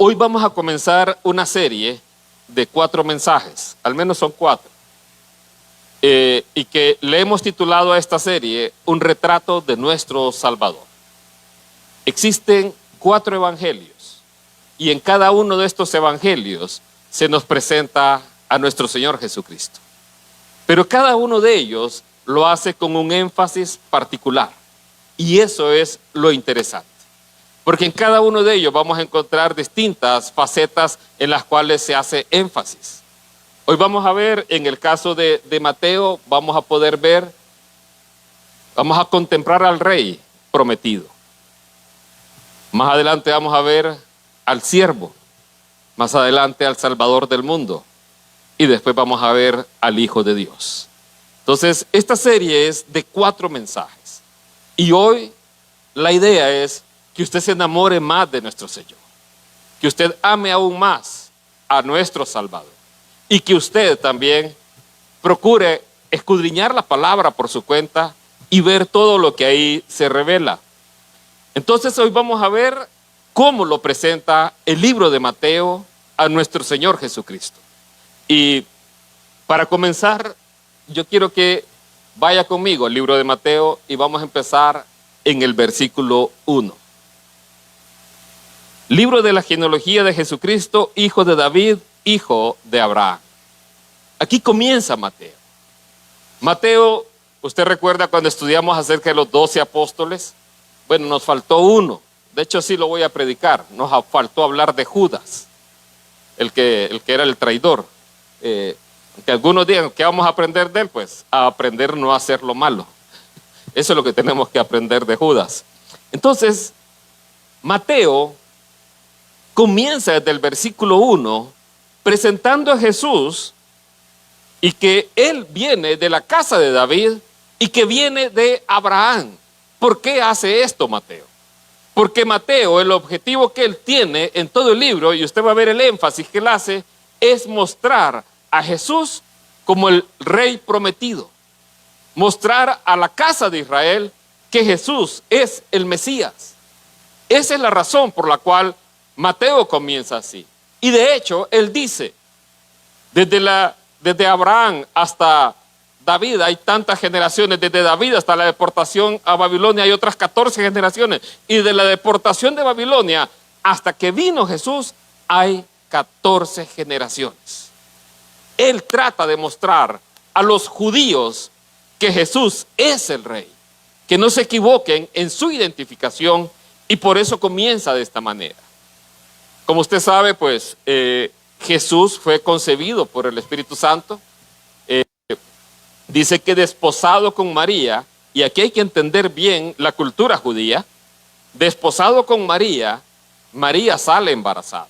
Hoy vamos a comenzar una serie de 4 mensajes, al menos son 4, y que le hemos titulado a esta serie Un retrato de nuestro Salvador. Existen 4 evangelios y en cada uno de estos evangelios se nos presenta a nuestro Señor Jesucristo. Pero cada uno de ellos lo hace con un énfasis particular y eso es lo interesante. Porque en cada uno de ellos vamos a encontrar distintas facetas en las cuales se hace énfasis. Hoy vamos a ver, en el caso de Mateo, vamos a contemplar al Rey prometido. Más adelante vamos a ver al siervo, más adelante al Salvador del mundo y después vamos a ver al Hijo de Dios. Entonces, esta serie es de 4 mensajes y hoy la idea es que usted se enamore más de nuestro Señor, que usted ame aún más a nuestro Salvador y que usted también procure escudriñar la palabra por su cuenta y ver todo lo que ahí se revela. Entonces hoy vamos a ver cómo lo presenta el libro de Mateo a nuestro Señor Jesucristo. Y para comenzar, yo quiero que vaya conmigo al libro de Mateo y vamos a empezar en el versículo 1. Libro de la genealogía de Jesucristo, hijo de David, hijo de Abraham. Aquí comienza Mateo. Mateo, ¿usted recuerda cuando estudiamos acerca de los 12 apóstoles? Bueno, nos faltó uno. De hecho, sí lo voy a predicar. Nos faltó hablar de Judas, el que era el traidor. Que algunos digan, ¿qué vamos a aprender de él? Pues a aprender no a hacer lo malo. Eso es lo que tenemos que aprender de Judas. Entonces, Mateo comienza desde el versículo 1 presentando a Jesús y que él viene de la casa de David y que viene de Abraham. ¿Por qué hace esto Mateo? Porque Mateo, el objetivo que él tiene en todo el libro, y usted va a ver el énfasis que él hace, es mostrar a Jesús como el rey prometido. Mostrar a la casa de Israel que Jesús es el Mesías. Esa es la razón por la cual Mateo comienza así. Y de hecho, él dice, desde Abraham hasta David hay tantas generaciones, desde David hasta la deportación a Babilonia hay otras 14 generaciones, y de la deportación de Babilonia hasta que vino Jesús hay 14 generaciones. Él trata de mostrar a los judíos que Jesús es el rey, que no se equivoquen en su identificación, y por eso comienza de esta manera. Como usted sabe, pues Jesús fue concebido por el Espíritu Santo. Dice que desposado con María, y aquí hay que entender bien la cultura judía, desposado con María, María sale embarazada.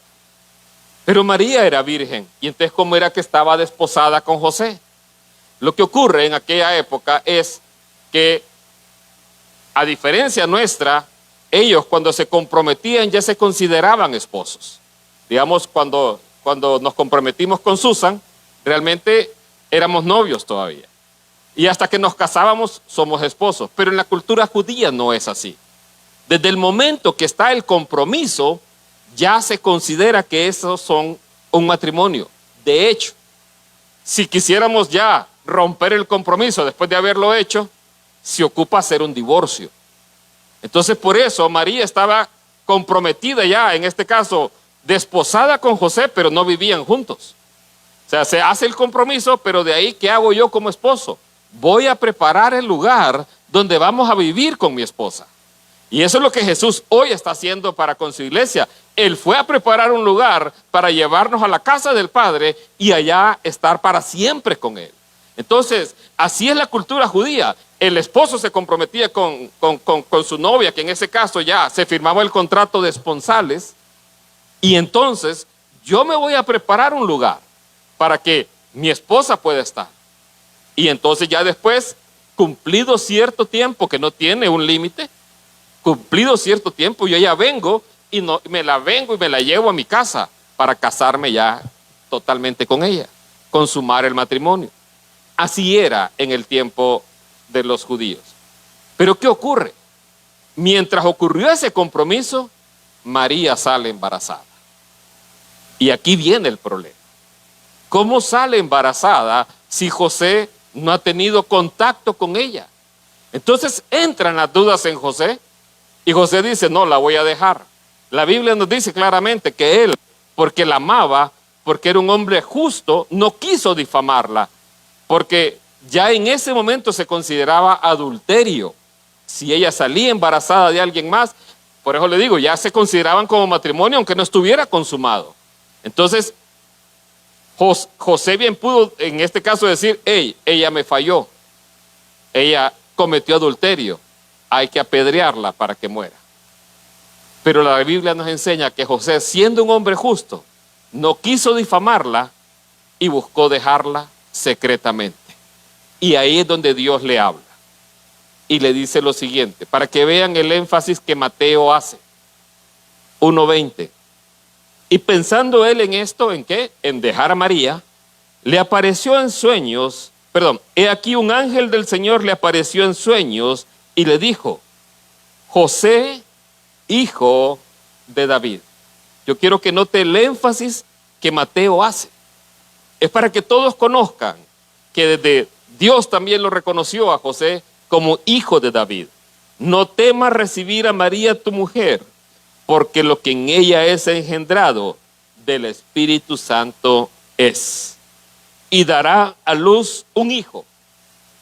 Pero María era virgen, y entonces ¿cómo era que estaba desposada con José? Lo que ocurre en aquella época es que, a diferencia nuestra, ellos cuando se comprometían ya se consideraban esposos. Digamos, cuando nos comprometimos con Susan, realmente éramos novios todavía. Y hasta que nos casábamos somos esposos. Pero en la cultura judía no es así. Desde el momento que está el compromiso, ya se considera que esos son un matrimonio. De hecho, si quisiéramos ya romper el compromiso después de haberlo hecho, se ocupa hacer un divorcio. Entonces por eso María estaba comprometida ya, en este caso, desposada con José, pero no vivían juntos. O sea, se hace el compromiso, pero de ahí, ¿qué hago yo como esposo? Voy a preparar el lugar donde vamos a vivir con mi esposa. Y eso es lo que Jesús hoy está haciendo para con su iglesia. Él fue a preparar un lugar para llevarnos a la casa del Padre y allá estar para siempre con Él. Entonces, así es la cultura judía. El esposo se comprometía con su novia, que en ese caso ya se firmaba el contrato de esponsales, y entonces yo me voy a preparar un lugar para que mi esposa pueda estar. Y entonces ya después, cumplido cierto tiempo, que no tiene un límite, cumplido cierto tiempo, yo ya vengo y me la llevo a mi casa para casarme ya totalmente con ella, consumar el matrimonio. Así era en el tiempo de los judíos. Pero ¿qué ocurre? Mientras ocurrió ese compromiso, María sale embarazada. Y aquí viene el problema. ¿Cómo sale embarazada si José no ha tenido contacto con ella? Entonces entran las dudas en José y José dice, no, la voy a dejar. La Biblia nos dice claramente que él, porque la amaba, porque era un hombre justo, no quiso difamarla, porque ya en ese momento se consideraba adulterio. Si ella salía embarazada de alguien más, por eso le digo, ya se consideraban como matrimonio aunque no estuviera consumado. Entonces, José bien pudo en este caso decir, hey, ella me falló, ella cometió adulterio, hay que apedrearla para que muera. Pero la Biblia nos enseña que José, siendo un hombre justo, no quiso difamarla y buscó dejarla secretamente. Y ahí es donde Dios le habla. Y le dice lo siguiente, para que vean el énfasis que Mateo hace. 1:20. Y pensando él en esto, ¿en qué? En dejar a María, le apareció en sueños, he aquí un ángel del Señor le apareció en sueños y le dijo, José, hijo de David. Yo quiero que note el énfasis que Mateo hace. Es para que todos conozcan que desde Dios también lo reconoció a José como hijo de David. No temas recibir a María tu mujer, porque lo que en ella es engendrado del Espíritu Santo es. Y dará a luz un hijo,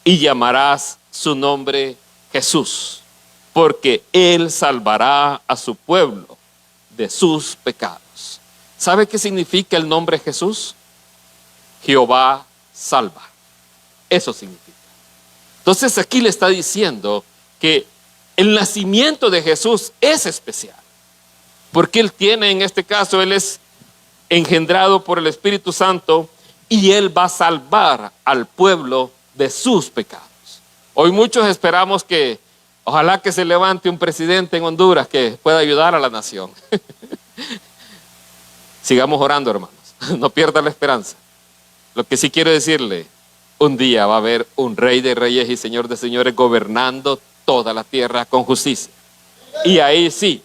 y llamarás su nombre Jesús, porque él salvará a su pueblo de sus pecados. ¿Sabe qué significa el nombre Jesús? Jehová salva. Eso significa. Entonces aquí le está diciendo que el nacimiento de Jesús es especial. Porque él tiene, en este caso, él es engendrado por el Espíritu Santo y él va a salvar al pueblo de sus pecados. Hoy muchos esperamos que, ojalá que se levante un presidente en Honduras que pueda ayudar a la nación. Sigamos orando, hermanos. No pierda la esperanza. Lo que sí quiero decirle, un día va a haber un rey de reyes y señor de señores gobernando toda la tierra con justicia. Y ahí sí,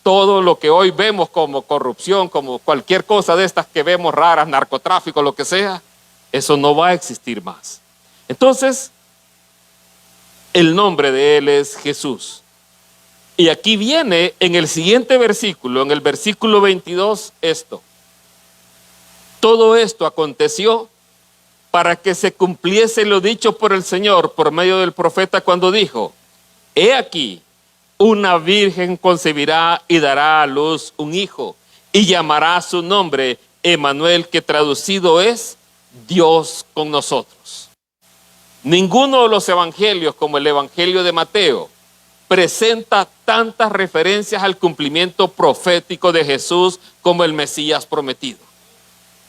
todo lo que hoy vemos como corrupción, como cualquier cosa de estas que vemos raras, narcotráfico, lo que sea, eso no va a existir más. Entonces, el nombre de él es Jesús. Y aquí viene en el siguiente versículo, en el versículo 22, esto. Todo esto aconteció para que se cumpliese lo dicho por el Señor por medio del profeta cuando dijo, he aquí, una virgen concebirá y dará a luz un hijo y llamará su nombre Emmanuel, que traducido es Dios con nosotros. Ninguno de los evangelios como el evangelio de Mateo presenta tantas referencias al cumplimiento profético de Jesús como el Mesías prometido.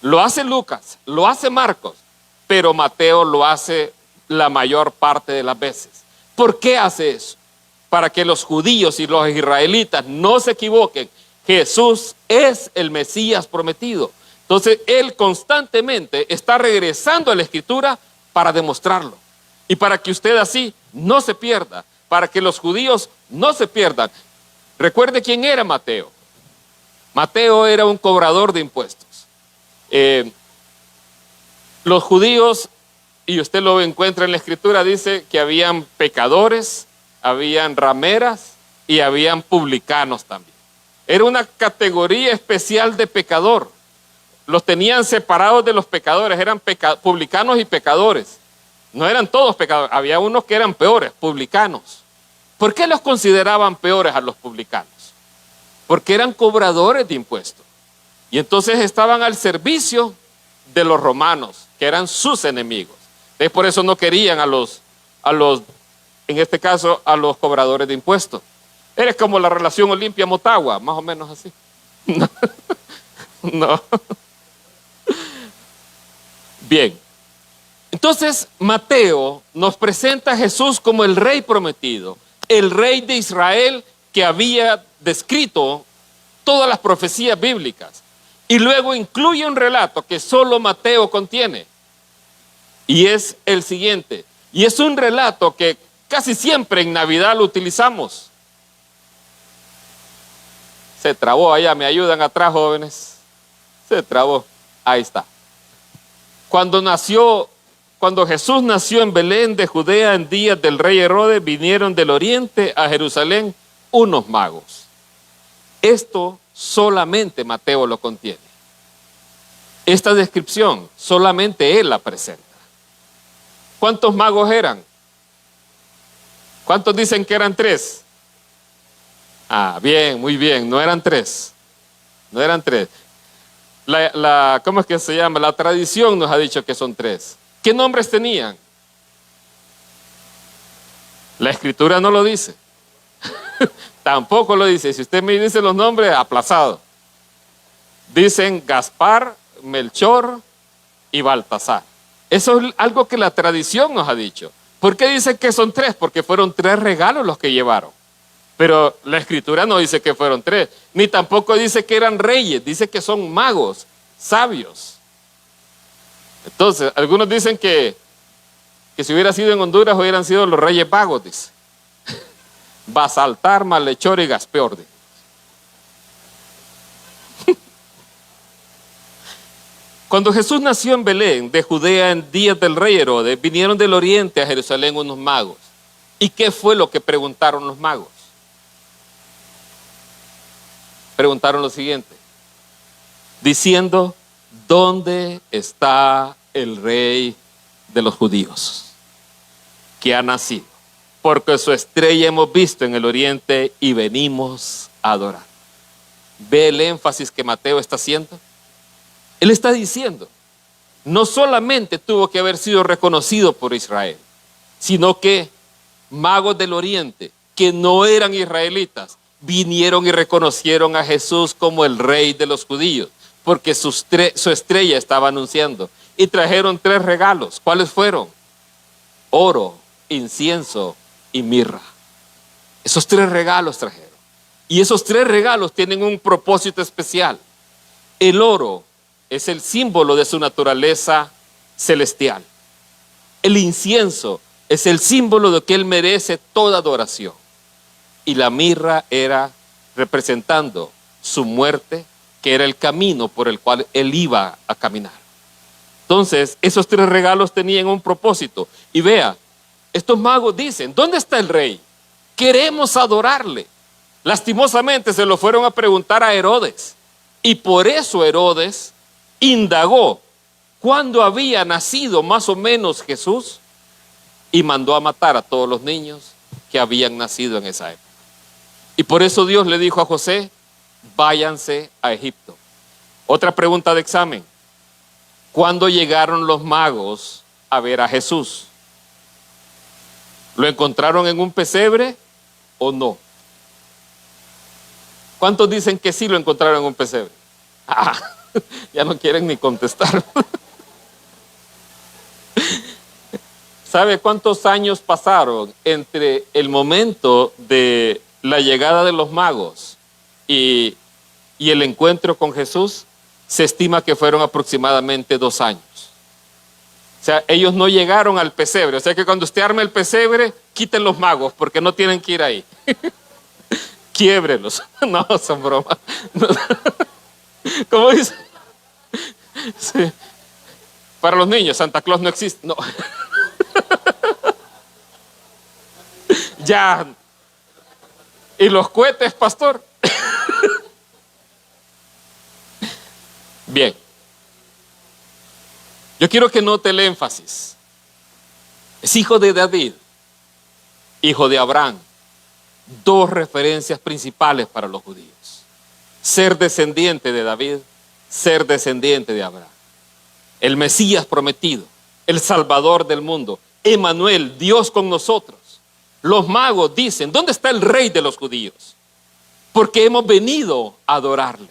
Lo hace Lucas, lo hace Marcos, pero Mateo lo hace la mayor parte de las veces. ¿Por qué hace eso? Para que los judíos y los israelitas no se equivoquen. Jesús es el Mesías prometido. Entonces, él constantemente está regresando a la Escritura para demostrarlo. Y para que usted así no se pierda, para que los judíos no se pierdan. Recuerde quién era Mateo. Mateo era un cobrador de impuestos. Los judíos, y usted lo encuentra en la Escritura, dice que habían pecadores, habían rameras y habían publicanos también. Era una categoría especial de pecador. Los tenían separados de los pecadores, eran publicanos y pecadores. No eran todos pecadores, había unos que eran peores, publicanos. ¿Por qué los consideraban peores a los publicanos? Porque eran cobradores de impuestos. Y entonces estaban al servicio de los romanos, que eran sus enemigos. Entonces por eso no querían en este caso, a los cobradores de impuestos. Eres como la relación Olimpia-Motagua, más o menos así. No. Bien. Entonces, Mateo nos presenta a Jesús como el rey prometido, el rey de Israel que había descrito todas las profecías bíblicas. Y luego incluye un relato que solo Mateo contiene. Y es el siguiente. Y es un relato que casi siempre en Navidad lo utilizamos. Se trabó allá, me ayudan atrás, jóvenes. Se trabó. Ahí está. Cuando Jesús nació en Belén de Judea en días del rey Herodes, vinieron del oriente a Jerusalén unos magos. Esto solamente Mateo lo contiene. Esta descripción solamente él la presenta. ¿Cuántos magos eran? ¿Cuántos dicen que eran 3? Ah, bien, muy bien, no eran 3. No eran 3. ¿Cómo es que se llama? La tradición nos ha dicho que son 3. ¿Qué nombres tenían? La escritura no lo dice. Tampoco lo dice. Si usted me dice los nombres, aplazado. Dicen Gaspar, Melchor y Baltasar. Eso es algo que la tradición nos ha dicho. ¿Por qué dice que son 3? Porque fueron 3 regalos los que llevaron. Pero la escritura no dice que fueron 3, ni tampoco dice que eran reyes, dice que son magos, sabios. Entonces, algunos dicen que si hubiera sido en Honduras hubieran sido los reyes magos, dice. Basaltar, Malhechor y Gaspeor. Cuando Jesús nació en Belén de Judea en días del rey Herodes, vinieron del oriente a Jerusalén unos magos. ¿Y qué fue lo que preguntaron los magos? Preguntaron lo siguiente, diciendo, ¿dónde está el rey de los judíos que ha nacido? Porque su estrella hemos visto en el oriente y venimos a adorar. ¿Ve el énfasis que Mateo está haciendo? Él está diciendo, no solamente tuvo que haber sido reconocido por Israel, sino que magos del oriente, que no eran israelitas, vinieron y reconocieron a Jesús como el rey de los judíos, porque su estrella estaba anunciando. Y trajeron 3 regalos. ¿Cuáles fueron? Oro, incienso y mirra. Esos 3 regalos trajeron. Y esos 3 regalos tienen un propósito especial. El oro es el símbolo de su naturaleza celestial. El incienso es el símbolo de que Él merece toda adoración. Y la mirra era representando su muerte, que era el camino por el cual Él iba a caminar. Entonces, esos 3 regalos tenían un propósito. Y vea, estos magos dicen, ¿dónde está el rey? Queremos adorarle. Lastimosamente se lo fueron a preguntar a Herodes. Y por eso Herodes indagó cuándo había nacido más o menos Jesús y mandó a matar a todos los niños que habían nacido en esa época. Y por eso Dios le dijo a José, váyanse a Egipto. Otra pregunta de examen. ¿Cuándo llegaron los magos a ver a Jesús? ¿Lo encontraron en un pesebre o no? ¿Cuántos dicen que sí lo encontraron en un pesebre? Ah, ya no quieren ni contestar. ¿Sabe cuántos años pasaron entre el momento de la llegada de los magos y el encuentro con Jesús? Se estima que fueron aproximadamente 2 años. O sea, ellos no llegaron al pesebre. O sea que cuando usted arme el pesebre, quiten los magos porque no tienen que ir ahí. Quiébrelos. No, son bromas. No. ¿Cómo dice? Sí. Para los niños, Santa Claus no existe. No. Ya. ¿Y los cohetes, pastor? Bien. Yo quiero que note el énfasis. Es hijo de David, hijo de Abraham. 2 referencias principales para los judíos. Ser descendiente de David, ser descendiente de Abraham. El Mesías prometido, el Salvador del mundo, Emmanuel, Dios con nosotros. Los magos dicen, ¿dónde está el rey de los judíos? Porque hemos venido a adorarle.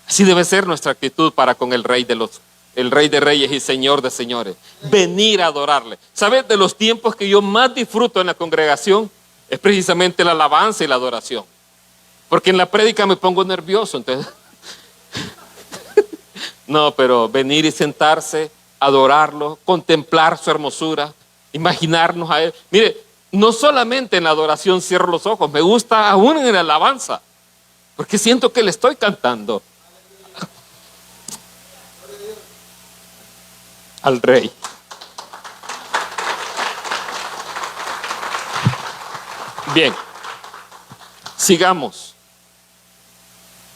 Así debe ser nuestra actitud para con el rey de reyes y señor de señores. Venir a adorarle. ¿Sabes? De los tiempos que yo más disfruto en la congregación es precisamente la alabanza y la adoración. Porque en la prédica me pongo nervioso, entonces. No, pero venir y sentarse, adorarlo, contemplar su hermosura, imaginarnos a Él. Mire, no solamente en la adoración cierro los ojos, me gusta aún en la alabanza, porque siento que le estoy cantando. al rey. Bien, sigamos.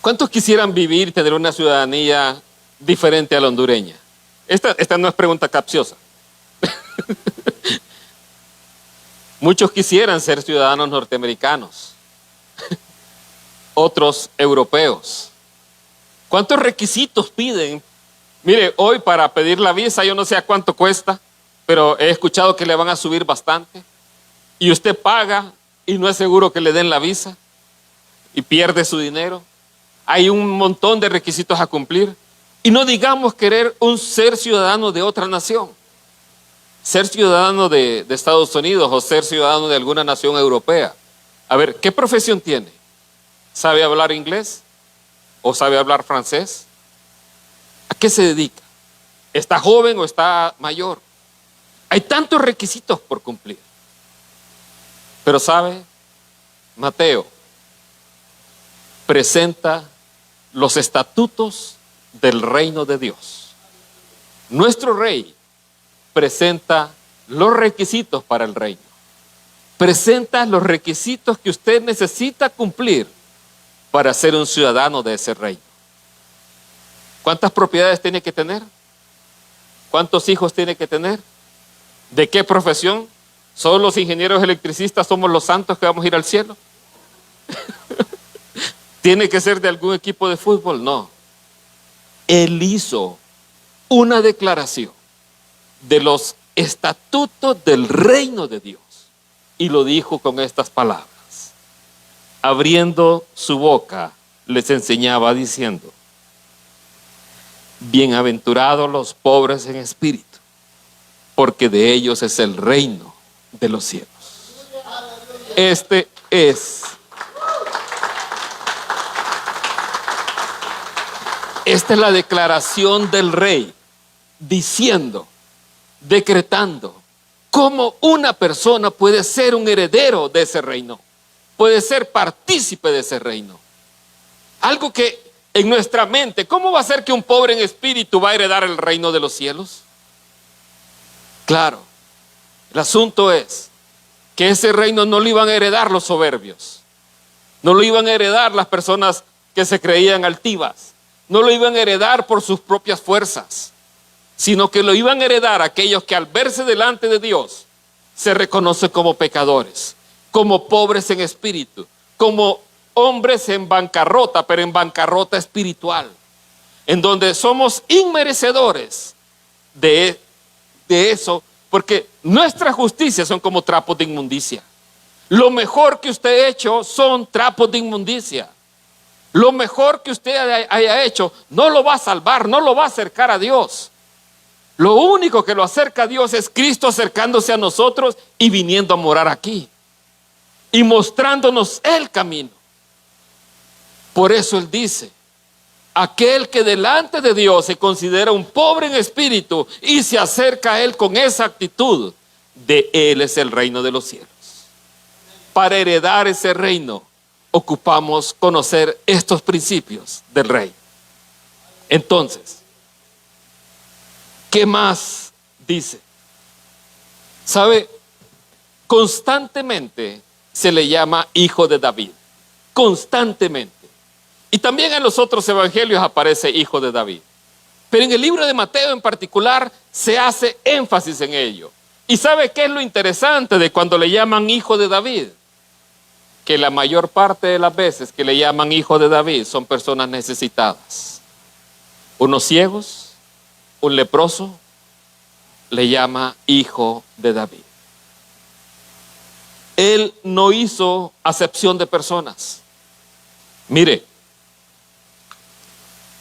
¿Cuántos quisieran vivir y tener una ciudadanía diferente a la hondureña? Esta no es pregunta capciosa. Muchos quisieran ser ciudadanos norteamericanos, otros europeos. ¿Cuántos requisitos piden? Mire, hoy para pedir la visa yo no sé a cuánto cuesta, pero he escuchado que le van a subir bastante. Y usted paga y no es seguro que le den la visa y pierde su dinero. Hay un montón de requisitos a cumplir. Y no digamos querer ser ciudadano de otra nación. Ser ciudadano de Estados Unidos o ser ciudadano de alguna nación europea. A ver, ¿qué profesión tiene? ¿Sabe hablar inglés? ¿O sabe hablar francés? ¿A qué se dedica? ¿Está joven o está mayor? Hay tantos requisitos por cumplir. Pero ¿sabe? Mateo presenta los estatutos del reino de Dios. Nuestro rey presenta los requisitos para el reino. Presenta los requisitos que usted necesita cumplir para ser un ciudadano de ese reino. ¿Cuántas propiedades tiene que tener? ¿Cuántos hijos tiene que tener? ¿De qué profesión? ¿Solo los ingenieros electricistas somos los santos que vamos a ir al cielo? ¿Tiene que ser de algún equipo de fútbol? No. Él hizo una declaración de los estatutos del reino de Dios y lo dijo con estas palabras. Abriendo su boca, les enseñaba diciendo: bienaventurados los pobres en espíritu, porque de ellos es el reino de los cielos. Esta es la declaración del rey, diciendo, decretando, cómo una persona puede ser un heredero de ese reino, puede ser partícipe de ese reino. Algo que en nuestra mente, ¿cómo va a ser que un pobre en espíritu va a heredar el reino de los cielos? Claro, el asunto es que ese reino no lo iban a heredar los soberbios, no lo iban a heredar las personas que se creían altivas, no lo iban a heredar por sus propias fuerzas, sino que lo iban a heredar aquellos que al verse delante de Dios se reconocen como pecadores, como pobres en espíritu, como hombres en bancarrota, pero en bancarrota espiritual, en donde somos inmerecedores de eso, porque nuestras justicias son como trapos de inmundicia. Lo mejor que usted ha hecho son trapos de inmundicia. Lo mejor que usted haya hecho no lo va a salvar, no lo va a acercar a Dios. Lo único que lo acerca a Dios es Cristo acercándose a nosotros y viniendo a morar aquí y mostrándonos el camino. Por eso Él dice: aquel que delante de Dios se considera un pobre en espíritu y se acerca a Él con esa actitud, de Él es el reino de los cielos. Para heredar ese reino ocupamos conocer estos principios del rey. Entonces, ¿qué más dice? ¿Sabe? Constantemente se le llama hijo de David. Constantemente. Y también en los otros evangelios aparece hijo de David. Pero en el libro de Mateo en particular se hace énfasis en ello. ¿Y sabe qué es lo interesante de cuando le llaman hijo de David? Que la mayor parte de las veces que le llaman hijo de David son personas necesitadas. Unos ciegos, un leproso, le llama hijo de David. Él no hizo acepción de personas. Mire,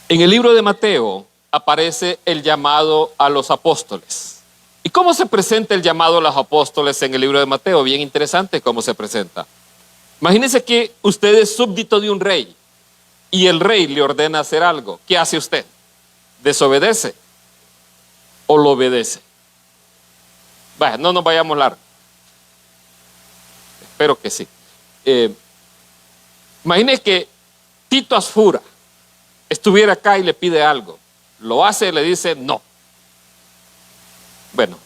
en el libro de Mateo aparece el llamado a los apóstoles. ¿Y cómo se presenta el llamado a los apóstoles en el libro de Mateo? Bien interesante cómo se presenta. Imagínense que usted es súbdito de un rey y el rey le ordena hacer algo. ¿Qué hace usted? ¿Desobedece o lo obedece? Vaya, no nos vayamos largo. Espero que sí. Imagine que Tito Asfura estuviera acá y le pide algo. Lo hace y le dice no. Bueno,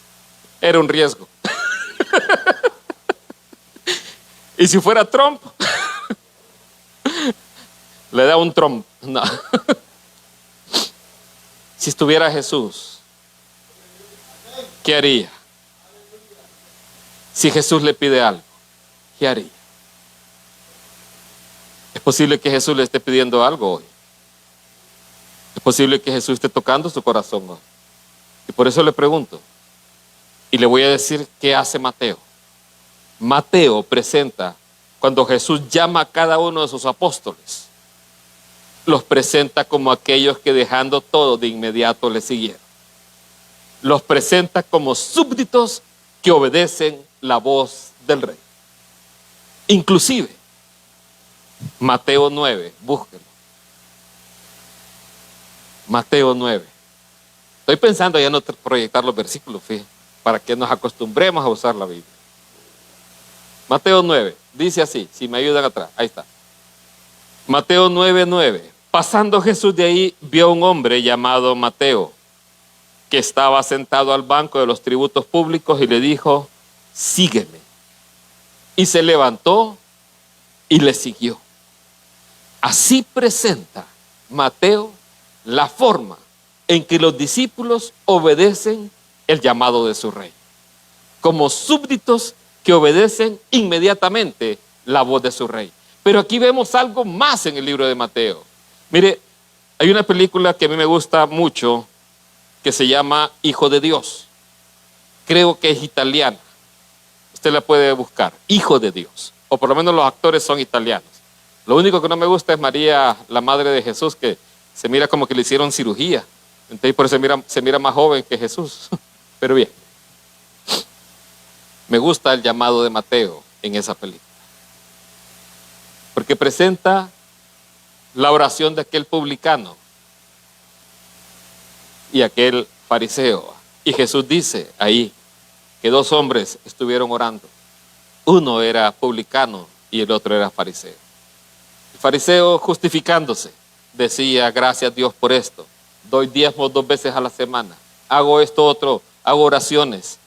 era un riesgo. Y si fuera Trump, le da un Trump. No. Si estuviera Jesús, ¿qué haría? Si Jesús le pide algo, ¿qué haría? Es posible que Jesús le esté pidiendo algo hoy. Es posible que Jesús esté tocando su corazón hoy. Y por eso le pregunto, y le voy a decir qué hace Mateo. Mateo presenta, cuando Jesús llama a cada uno de sus apóstoles, los presenta como aquellos que dejando todo de inmediato le siguieron. Los presenta como súbditos que obedecen la voz del rey. Inclusive, Mateo 9, búsquenlo. Mateo 9. Estoy pensando ya no proyectar los versículos, fíjense, para que nos acostumbremos a usar la Biblia. Mateo 9, dice así, si me ayudan atrás, ahí está. Mateo 9, 9. Pasando Jesús de ahí, vio a un hombre llamado Mateo, que estaba sentado al banco de los tributos públicos y le dijo, sígueme. Y se levantó y le siguió. Así presenta Mateo la forma en que los discípulos obedecen el llamado de su rey, como súbditos que obedecen inmediatamente la voz de su rey. Pero aquí vemos algo más en el libro de Mateo. Mire, hay una película que a mí me gusta mucho que se llama Hijo de Dios. Creo que es italiana. Usted la puede buscar, Hijo de Dios. O por lo menos los actores son italianos. Lo único que no me gusta es María, la madre de Jesús, que se mira como que le hicieron cirugía. Entonces por eso se mira más joven que Jesús. Pero bien, me gusta el llamado de Mateo en esa película. Porque presenta la oración de aquel publicano y aquel fariseo. Y Jesús dice ahí que dos hombres estuvieron orando. Uno era publicano y el otro era fariseo. El fariseo, justificándose, decía, gracias a Dios por esto. Doy diezmos 2 veces a la semana. Hago esto otro, hago oraciones.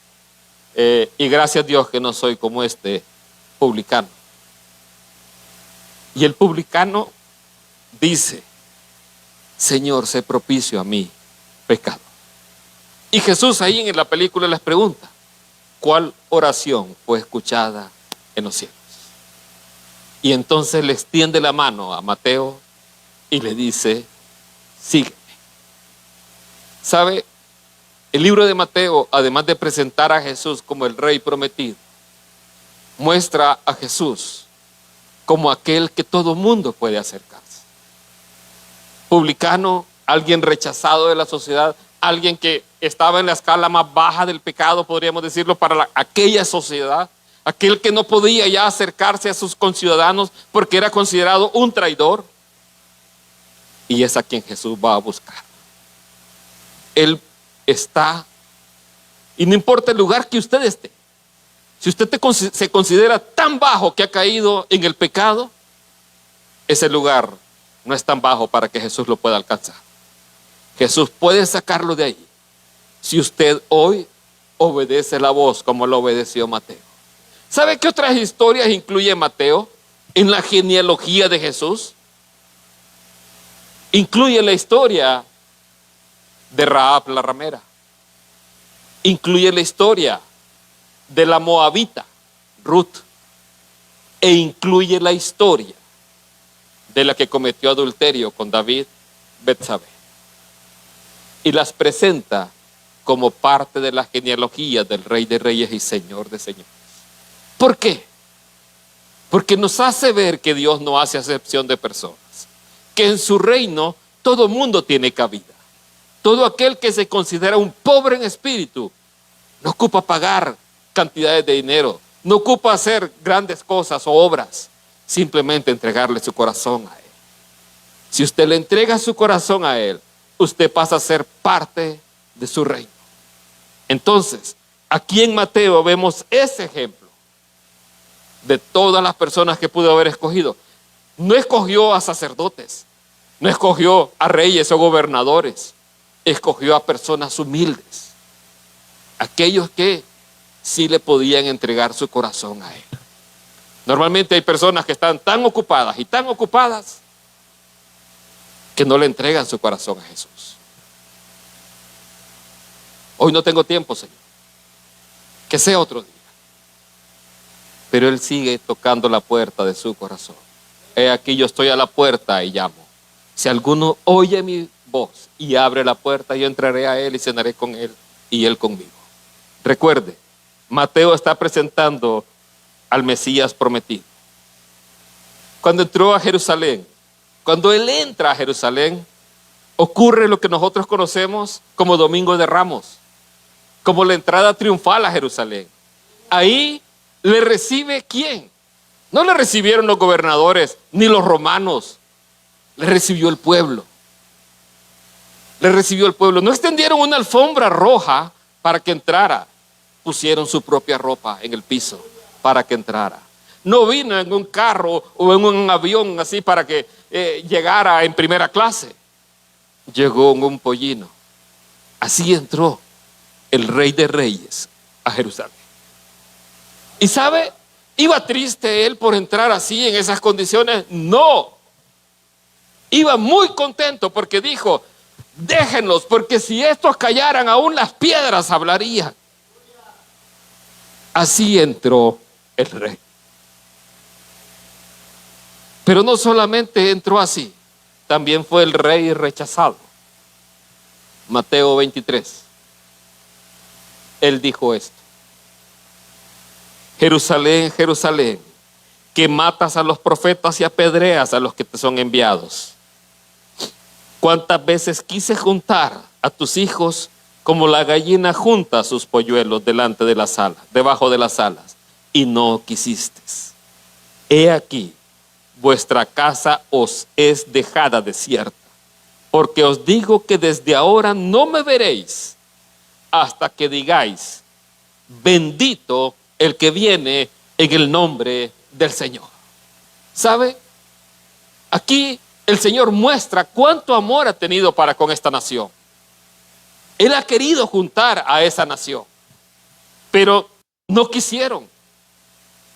Y gracias a Dios que no soy como este publicano. Y el publicano dice, Señor, sé propicio a mí, pecado. Y Jesús ahí en la película les pregunta, ¿cuál oración fue escuchada en los cielos? Y entonces le extiende la mano a Mateo y le dice, sígueme. ¿Sabe? El libro de Mateo, además de presentar a Jesús como el rey prometido, muestra a Jesús como aquel que todo mundo puede acercarse. Publicano, alguien rechazado de la sociedad, alguien que estaba en la escala más baja del pecado, podríamos decirlo, para aquella sociedad, aquel que no podía ya acercarse a sus conciudadanos porque era considerado un traidor. Y es a quien Jesús va a buscar. Él está, y no importa el lugar que usted esté, si usted se considera tan bajo que ha caído en el pecado, ese lugar no es tan bajo para que Jesús lo pueda alcanzar. Jesús puede sacarlo de ahí si usted hoy obedece la voz como lo obedeció Mateo. ¿Sabe qué otras historias incluye Mateo en la genealogía de Jesús? Incluye la historia de Rahab la ramera. Incluye la historia de la moabita, Ruth. E incluye la historia de la que cometió adulterio con David, Betsabé. Y las presenta como parte de la genealogía del Rey de Reyes y Señor de Señores. ¿Por qué? Porque nos hace ver que Dios no hace acepción de personas. Que en su reino todo mundo tiene cabida. Todo aquel que se considera un pobre en espíritu no ocupa pagar cantidades de dinero, no ocupa hacer grandes cosas o obras, simplemente entregarle su corazón a Él. Si usted le entrega su corazón a Él, usted pasa a ser parte de su reino. Entonces, aquí en Mateo vemos ese ejemplo de todas las personas que pudo haber escogido. No escogió a sacerdotes, no escogió a reyes o gobernadores, escogió a personas humildes. aquellos que sí le podían entregar su corazón a Él. Normalmente hay personas que están tan ocupadas y tan ocupadas que no le entregan su corazón a Jesús. Hoy no tengo tiempo, Señor. Que sea otro día. Pero Él sigue tocando la puerta de su corazón. He aquí, yo estoy a la puerta y llamo. Si alguno oye mi voz y abre la puerta, yo entraré a Él y cenaré con Él y Él conmigo. Recuerde, Mateo está presentando al Mesías prometido. Cuando entró a Jerusalén, cuando Él entra a Jerusalén, ocurre lo que nosotros conocemos como Domingo de Ramos, como la entrada triunfal a Jerusalén. Ahí le recibe ¿quién? No le recibieron los gobernadores ni los romanos, le recibió el pueblo. Le recibió el pueblo. No extendieron una alfombra roja para que entrara, pusieron su propia ropa en el piso para que entrara. No vino en un carro o en un avión así para que llegara en primera clase. Llegó en un pollino. Así entró el Rey de Reyes a Jerusalén. ¿Y sabe? ¿Iba triste él por entrar así en esas condiciones? No. Iba muy contento porque dijo, déjenlos, porque si estos callaran aún las piedras hablarían. Así entró el rey. Pero no solamente entró así, también fue el rey rechazado. Mateo 23. Él dijo esto: Jerusalén, Jerusalén, que matas a los profetas y apedreas a los que te son enviados. ¿Cuántas veces quise juntar a tus hijos como la gallina junta sus polluelos delante de las alas, debajo de las alas, y no quisiste? He aquí, vuestra casa os es dejada desierta, porque os digo que desde ahora no me veréis hasta que digáis, bendito el que viene en el nombre del Señor. ¿Sabe? Aquí el Señor muestra cuánto amor ha tenido para con esta nación. Él ha querido juntar a esa nación, pero no quisieron.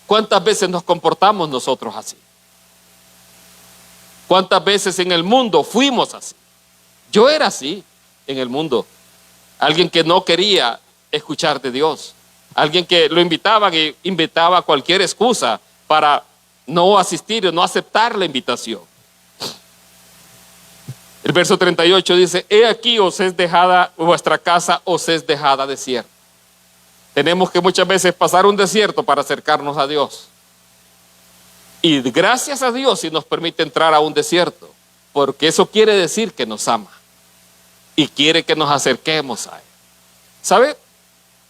¿Cuántas veces nos comportamos nosotros así? ¿Cuántas veces en el mundo fuimos así? Yo era así en el mundo. Alguien que no quería escuchar de Dios. Alguien que lo invitaban y inventaba cualquier excusa para no asistir o no aceptar la invitación. El verso 38 dice, he aquí os es dejada, vuestra casa os es dejada desierta. Tenemos que muchas veces pasar un desierto para acercarnos a Dios. Y gracias a Dios si nos permite entrar a un desierto, porque eso quiere decir que nos ama y quiere que nos acerquemos a Él. ¿Sabe?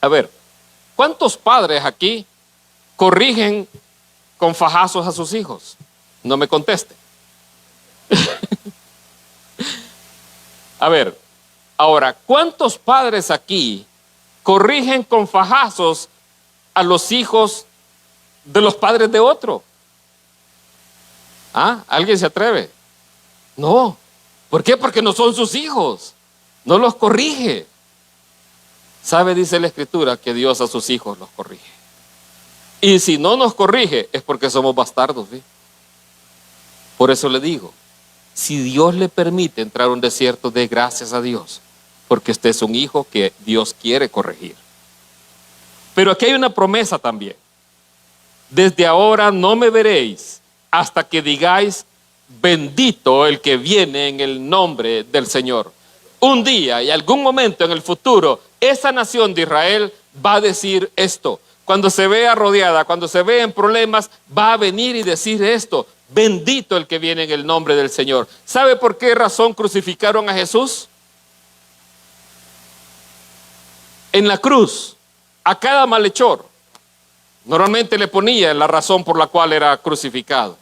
A ver, ¿cuántos padres aquí corrigen con fajazos a sus hijos? No me conteste. A ver, ahora, ¿cuántos padres aquí corrigen con fajazos a los hijos de los padres de otro? ¿Ah? ¿Alguien se atreve? No. ¿Por qué? Porque no son sus hijos. No los corrige. ¿Sabe? Dice la Escritura que Dios a sus hijos los corrige. Y si no nos corrige es porque somos bastardos, ¿sí? Por eso le digo, si Dios le permite entrar a un desierto, dé gracias a Dios, porque este es un hijo que Dios quiere corregir. Pero aquí hay una promesa también. Desde ahora no me veréis hasta que digáis, bendito el que viene en el nombre del Señor. Un día y algún momento en el futuro, esa nación de Israel va a decir esto. Cuando se vea rodeada, cuando se vea en problemas, va a venir y decir esto. Bendito el que viene en el nombre del Señor. ¿Sabe por qué razón crucificaron a Jesús? En la cruz, a cada malhechor, normalmente le ponía la razón por la cual era crucificado.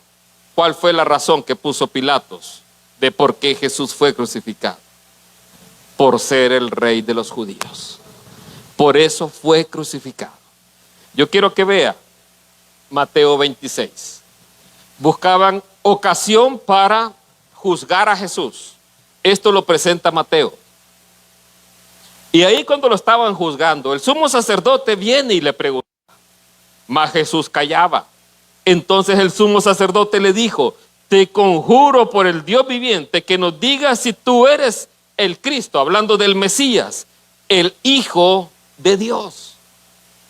¿Cuál fue la razón que puso Pilatos de por qué Jesús fue crucificado? Por ser el rey de los judíos. Por eso fue crucificado. Yo quiero que vea Mateo 26. Buscaban ocasión para juzgar a Jesús. Esto lo presenta Mateo. Y ahí cuando lo estaban juzgando, el sumo sacerdote viene y le pregunta, mas Jesús callaba. Entonces el sumo sacerdote le dijo, te conjuro por el Dios viviente que nos digas si tú eres el Cristo, hablando del Mesías, el Hijo de Dios.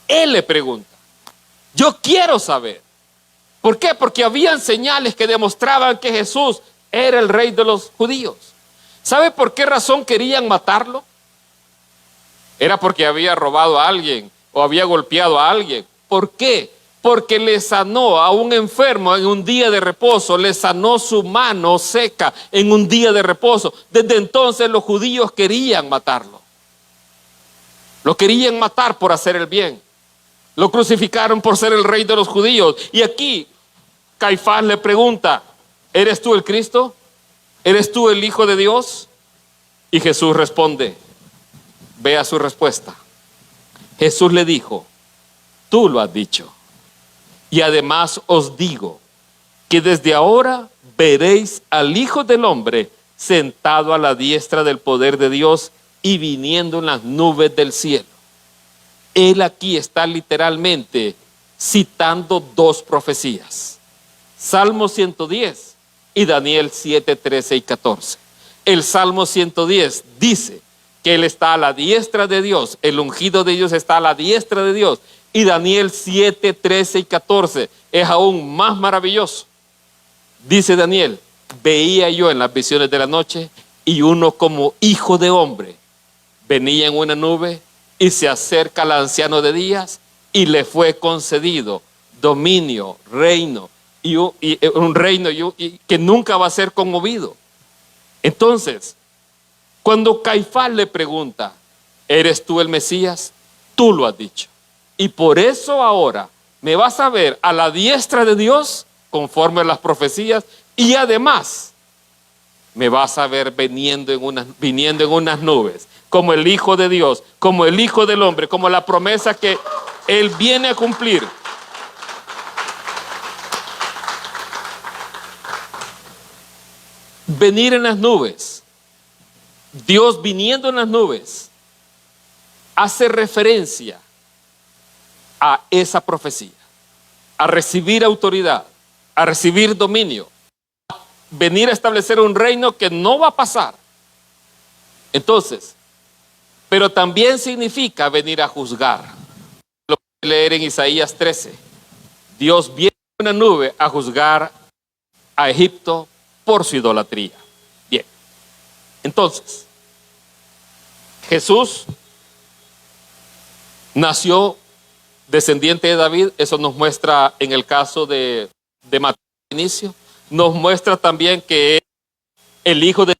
Él le pregunta, yo quiero saber. ¿Por qué? Porque habían señales que demostraban que Jesús era el rey de los judíos. ¿Sabe por qué razón querían matarlo? Era porque había robado a alguien o había golpeado a alguien. ¿Por qué? Porque le sanó a un enfermo en un día de reposo, le sanó su mano seca en un día de reposo. Desde entonces los judíos querían matarlo. Lo querían matar por hacer el bien. Lo crucificaron por ser el rey de los judíos. Y aquí Caifás le pregunta, ¿eres tú el Cristo? ¿Eres tú el Hijo de Dios? Y Jesús responde, vea su respuesta. Jesús le dijo, tú lo has dicho. Y además os digo que desde ahora veréis al Hijo del Hombre sentado a la diestra del poder de Dios y viniendo en las nubes del cielo. Él aquí está literalmente citando dos profecías. Salmo 110 y Daniel 7, 13 y 14. El Salmo 110 dice que Él está a la diestra de Dios, el ungido de Dios está a la diestra de Dios. Y Daniel 7, 13 y 14 es aún más maravilloso. Dice Daniel, veía yo en las visiones de la noche y uno como hijo de hombre venía en una nube y se acerca al anciano de días y le fue concedido dominio, reino, y un reino que nunca va a ser conmovido. Entonces, cuando Caifás le pregunta, ¿eres tú el Mesías? Tú lo has dicho. Y por eso ahora me vas a ver a la diestra de Dios conforme a las profecías y además me vas a ver viniendo en unas nubes como el Hijo de Dios, como el Hijo del Hombre, como la promesa que Él viene a cumplir. Venir en las nubes, Dios viniendo en las nubes, hace referencia a esa profecía, a recibir autoridad, a recibir dominio, a venir a establecer un reino que no va a pasar. Entonces, pero también significa venir a juzgar. Lo puede leer en Isaías 13. Dios viene en una nube a juzgar a Egipto por su idolatría. Bien, entonces, Jesús nació descendiente de David, eso nos muestra en el caso de Mateo al inicio, nos muestra también que es el Hijo de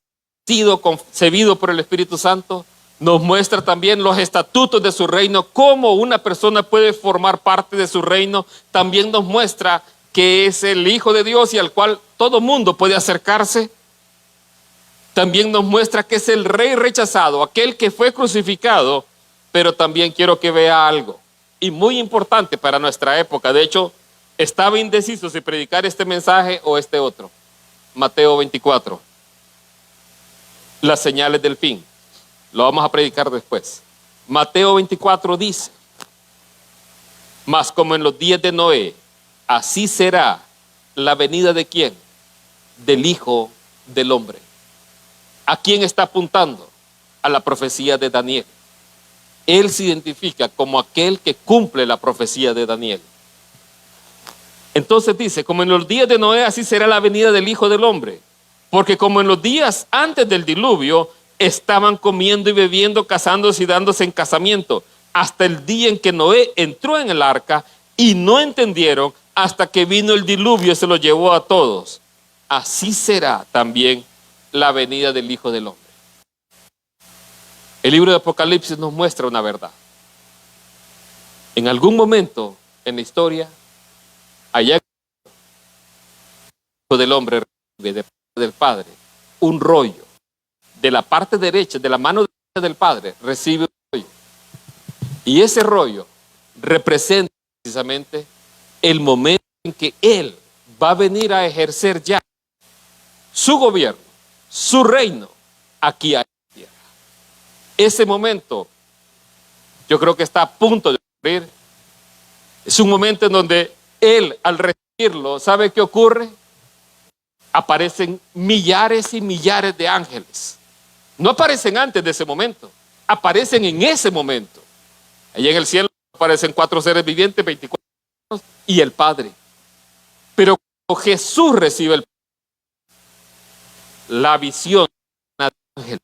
Dios concebido por el Espíritu Santo, nos muestra también los estatutos de su reino, cómo una persona puede formar parte de su reino, también nos muestra que es el Hijo de Dios y al cual todo mundo puede acercarse, también nos muestra que es el Rey rechazado, aquel que fue crucificado, pero también quiero que vea algo. Y muy importante para nuestra época. De hecho, estaba indeciso si predicar este mensaje o este otro. Mateo 24. Las señales del fin. Lo vamos a predicar después. Mateo 24 dice, mas como en los días de Noé, así será la venida de ¿quién? Del Hijo del Hombre. ¿A quién está apuntando? A la profecía de Daniel. Él se identifica como aquel que cumple la profecía de Daniel. Entonces dice, como en los días de Noé, así será la venida del Hijo del Hombre. Porque como en los días antes del diluvio, estaban comiendo y bebiendo, casándose y dándose en casamiento, hasta el día en que Noé entró en el arca y no entendieron hasta que vino el diluvio y se lo llevó a todos. Así será también la venida del Hijo del Hombre. El libro de Apocalipsis nos muestra una verdad. En algún momento en la historia, allá el Hijo del Hombre recibe de parte del Padre un rollo. De la parte derecha, de la mano derecha del Padre, recibe un rollo. Y ese rollo representa precisamente el momento en que Él va a venir a ejercer ya su gobierno, su reino, aquí a la tierra. Ese momento Yo creo que está a punto de ocurrir. Es un momento en donde él, al recibirlo, ¿sabe qué ocurre? Aparecen millares y millares de ángeles. No aparecen antes de ese momento, aparecen en ese momento. Allí en el cielo aparecen 4 seres vivientes, 24 y el Padre. Pero cuando Jesús recibe la visión de ángel,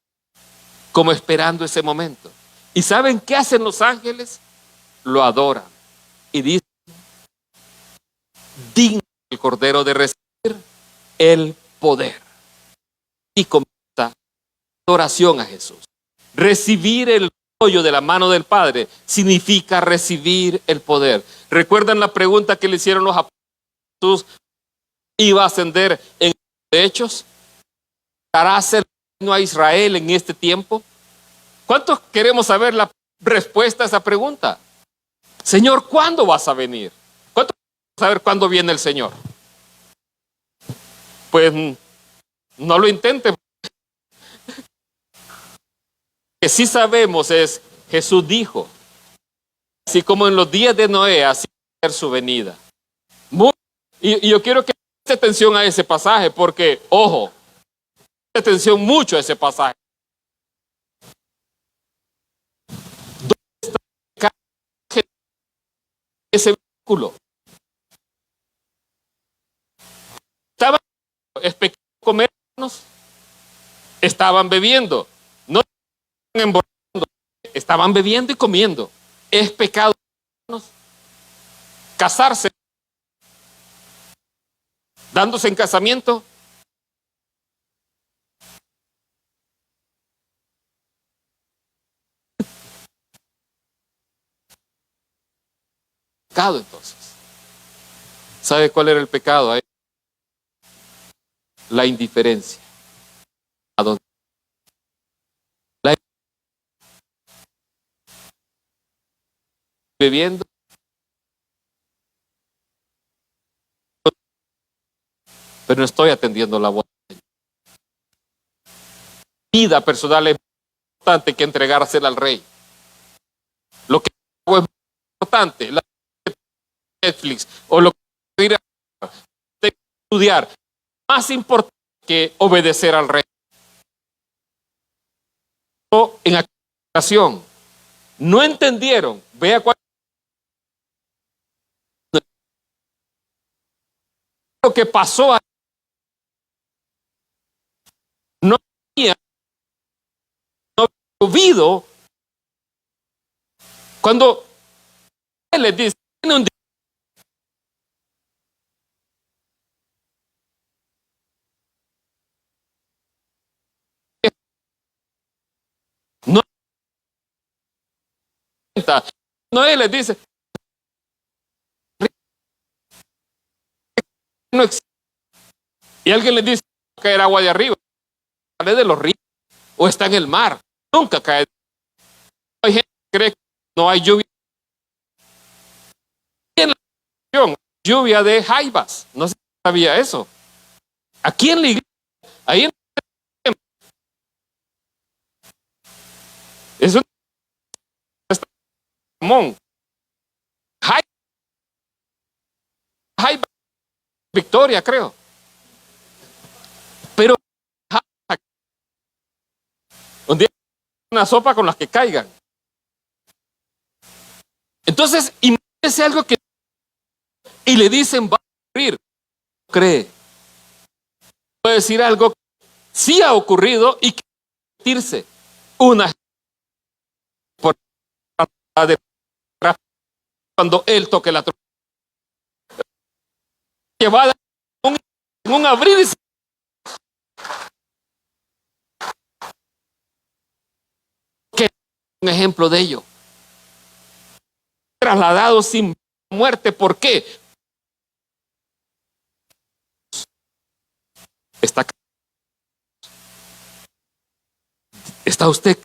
como esperando ese momento. ¿Y saben qué hacen los ángeles? Lo adoran y dicen: digno el Cordero de recibir el poder. Y comienza adoración a Jesús. Recibir el rollo de la mano del Padre significa recibir el poder. ¿Recuerdan la pregunta que le hicieron los apóstoles? Jesús iba a ascender en Hechos. ¿Dará el reino a Israel en este tiempo? ¿Cuántos queremos saber la respuesta a esa pregunta? Señor, ¿cuándo vas a venir? ¿Cuántos queremos saber cuándo viene el Señor? Pues no lo intenten. Lo que sí sabemos es, Jesús dijo, así como en los días de Noé, así va a ser su venida. Y yo quiero que preste atención a ese pasaje, porque, ojo, preste atención mucho a ese pasaje. ¿Dónde está ese versículo? Estaban es pecado comernos, estaban bebiendo, no estaban emborrachando, estaban bebiendo y comiendo. Es pecado casarse, dándose en casamiento. Pecado, entonces. ¿Sabe cuál era el pecado ahí? La indiferencia. La bebiendo, pero no estoy atendiendo la voz. Vida personal es más importante que entregársela al rey. Lo que hago es más importante, la Netflix o lo que ir a estudiar, más importante que obedecer al rey. En aquella ocasión no entendieron. Vea cuál lo que pasó ahí. No había llovido cuando él les dice: tiene un día. No, no, él les dice: no existe. Y alguien les dice: caer agua de arriba, sale de los ríos o está en el mar, nunca cae. Hay gente que cree que no hay lluvia. En la región, lluvia de jaibas, no sé si sabía eso. Aquí en la iglesia, ahí en es un Ramón, jaiba, Victoria, creo. Pero un día una sopa con las que caigan. Entonces, imagínese algo que y le dicen va a ocurrir. Cree. Puede decir algo que sí ha ocurrido y que repetirse. Una por de cuando él toque la trompeta. Llevada en un abrir y que es un ejemplo de ello. Trasladado sin muerte, ¿por qué? Está usted.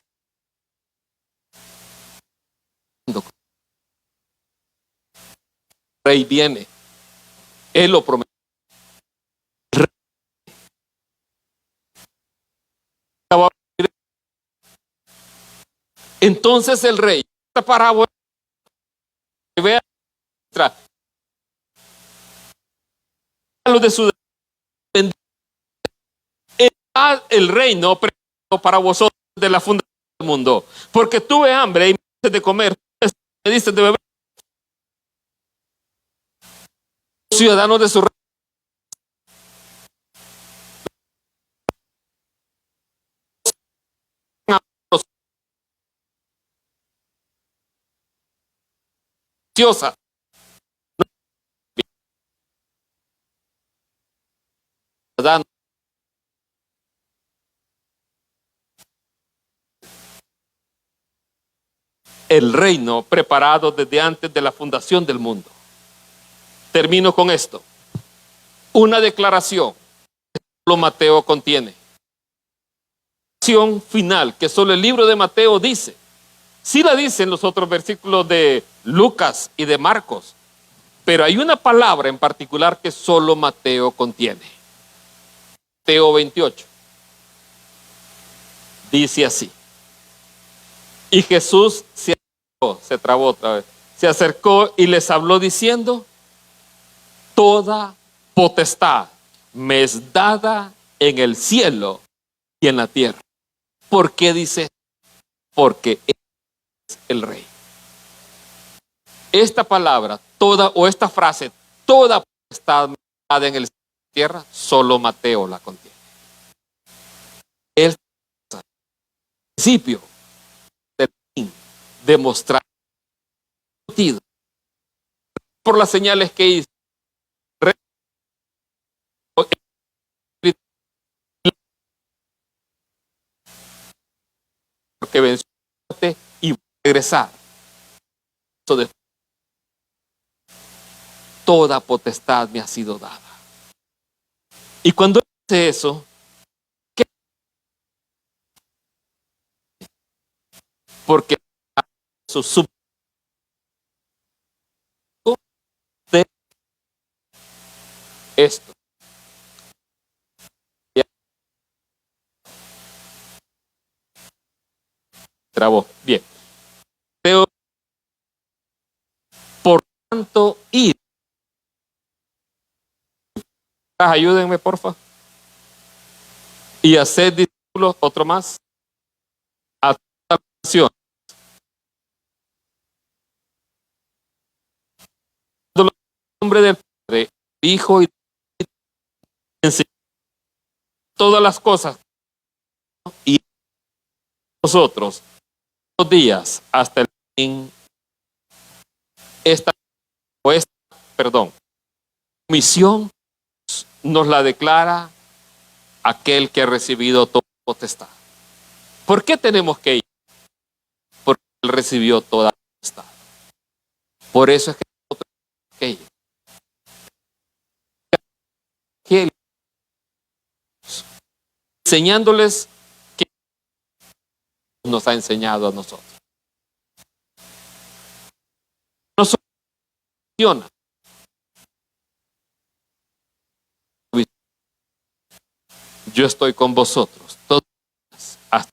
El rey viene, él lo prometió. Entonces el rey, esta parábola vea lo de su el reino preparado para vosotros de la fundación del mundo, porque tuve hambre y me diste de comer, me diste de beber, ciudadanos de su reino. El reino preparado desde antes de la fundación del mundo. Termino con esto. Una declaración que solo Mateo contiene. Declaración final que solo el libro de Mateo dice. Sí la dicen los otros versículos de Lucas y de Marcos, pero hay una palabra en particular que solo Mateo contiene. Mateo 28. Dice así. Y Jesús se trabó otra vez, se acercó y les habló diciendo: toda potestad me es dada en el cielo y en la tierra. ¿Por qué dice? Porque es el rey. Esta palabra, toda, o esta frase, toda potestad me es dada en el cielo y en la tierra, solo Mateo la contiene. El principio del fin, demostrar por las señales que hizo, porque venció y va a regresar. Toda potestad me ha sido dada. Y cuando dice eso, ¿qué? Porque su de esto. Trabó. Bien. Por tanto, id. Ayúdenme, porfa. Y haced discípulos, otro más, a todas las naciones. En nombre del Padre, Hijo y enseñando todas las cosas y nosotros los días hasta el fin. Esta misión nos la declara aquel que ha recibido toda potestad. ¿Por qué tenemos que ir? Porque él recibió toda potestad. Por eso es que nosotros tenemos que ir. Que enseñándoles que nos ha enseñado a nosotros. No funciona. Yo estoy con vosotros todos los días hasta.